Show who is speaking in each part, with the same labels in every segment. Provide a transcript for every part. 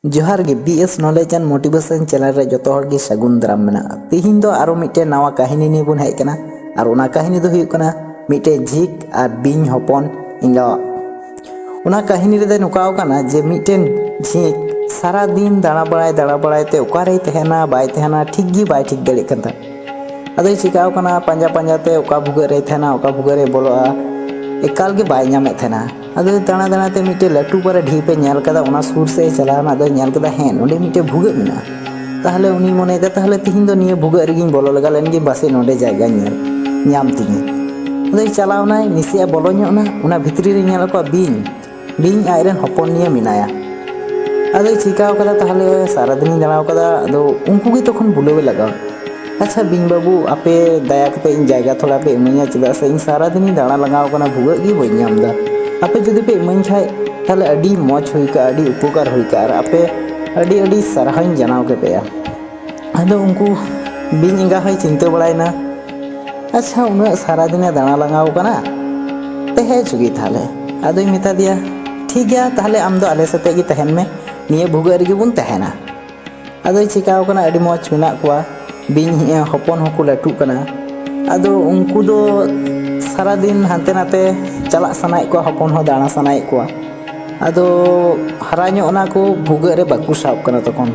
Speaker 1: जोहार गे BS knowledge and motivation channel रे जो हर गे सगुन दाराम मेना तिहिन दो आरो मिटे नवा कहानी नि बुन हेज कना और ओना कहानी दो हुयुग कना मिटे झिक और बिंग हपन इंगा ओना कहानी रे नुकाव कना जे मिटे झिक सारा दिन दाड़ा बड़ाय ते ओकारे तहना बाय तहना ठीक गी बाय ठीक दड़े कनता अदो चिकाव कना पंजा पंजा ते ओका भुगे रे तहना ओका भुगे रे बोलोआ एकाल गे बाय ᱧᱟᱢᱮ तहना अदो दाना दाना ते मिटे लटू पर ढीपे नेल कदा ओना सुर से चलाना अदो नेल कदा हें नोडे मिटे भुगे मिना ताहले उनी मने दा ताहले तिहिन दो निये भुगे रेगिन बोलो लगा लेनगे बासे नोडे जायगा नेल ᱧᱟᱢ तिनी अदो चलावना निसिया बोलो ᱧᱚᱜ ना ओना भितरी रे नेल को बिंग आयरन हपन निये मिनाया अदो चिकाव कदा ताहले सारा दिन दानाव कदा अदो उनको गे तखन बुलावे लगा अच्छा बिंग बाबू आपे दया कते इन जायगा थोड़ा पे इमैया चेदा से इन सारा दिन दाना लगाव कना भुगे गे बई ᱧᱟᱢदा आपे जुदी पे इमैन खाय ताहले अडी मौज हुइका अडी उपकार हुइका और आपे अडी अडी सरहाइन जनाव के पेया अदो उनको बिंग इंगा है चिंता बड़ायना अच्छा उना सारा दिन दाना लगाव कना तहे चुगी थाले अदो मिता दिया ठीक गया ताहले आम दो आले साथे गे तहन में निये भुगे रे बुन तहना अदो चिकाव कना अडी मौज मेना कुआ बिंग हपन होको लटू कना अदो उनको दो सारा दिन हानते नाते चला सनाय को हपन हो दाना सनाय को अदो हरा ᱧᱚᱜ ना को भुगे रे बाकु साब कना तखन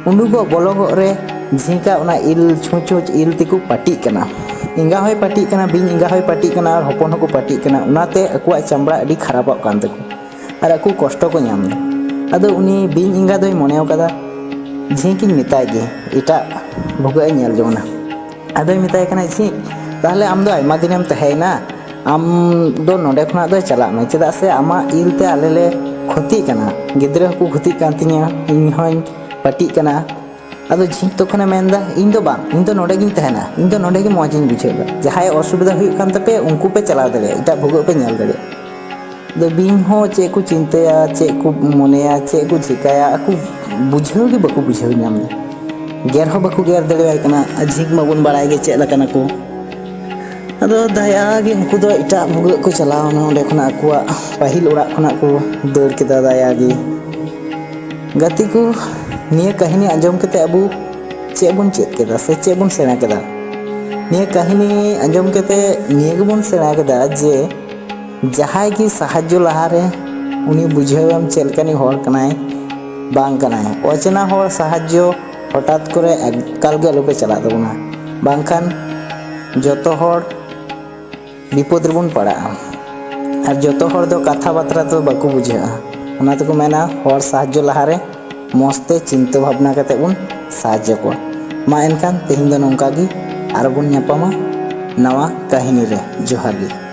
Speaker 1: उंडुगो बोलोगो रे झिका ओना इल छुचुच इल तिकु पाटी कना इंगा होय पाटी कना बिंग इंगा होय पाटी कना और हपन होको पाटी कना उनाते अकुआ चमड़ा अडी खराबक कान तकु और अकु कष्ट को ᱧᱟᱢ अदो उनी बिंग इंगा दोय मनेव कदा झिकिन मिताय गे इटा भुगे नेल जोना अदो मिताय कना झिक ताहले आम दो आयमा दिनेम तहेना आम दो नोडे खना दो चला मे चेदा से आमा इल ते आले ले खति कना गिद्रा को खति कान तिया इन होय पाटी कना अदो झिक तखने मेनदा इन दो बांग इन दो नोडे गिन तहेना इन दो नोडे गे मौजिन बुझेगा जहाय असुविधा हुई कान तपे उनको पे चला दले इटा भुगे पे नेल दले दो बिंग हो चे को चिंताया चे को मनेया चे को चिकाया aku बुझेव गे बको बुझेव ᱧᱟᱢ गेर हो बको गेर दले आय कना झिक मबुन बड़ाय गे चे लकना को अदो दया गे उनको दो इटा भुगे को चलावना ओंडे खना अकुआ पाहिल ओड़ा खना को दौड़ केदा दया गे गति को निये कहानी आंजम कते अबु चे बुन चेत केदा से चे बुन सेना केदा निये कहानी आंजम कते निये गे बुन सेना केदा जे जहाय की साहाज्य लहारे उनी बुझेवम चेलकानी होर कनाय बांग कनाय ओचना होर साहाज्य हठात करे एकाल गे आलोपे चला दबना बांखान जतो होर विपद रेबन पड़ा और जतो होर दो कथा बात्रा तो बाको बुझा ओना तो को मेना होर साहाज्य लहारे मस्ते चिंता भावना कते बुन साहाज्य को मा एनखान तेहिन दो नोंका गी आरो बुन ᱧᱟᱯᱟᱢᱟ नवा कहानी रे जोहार गी।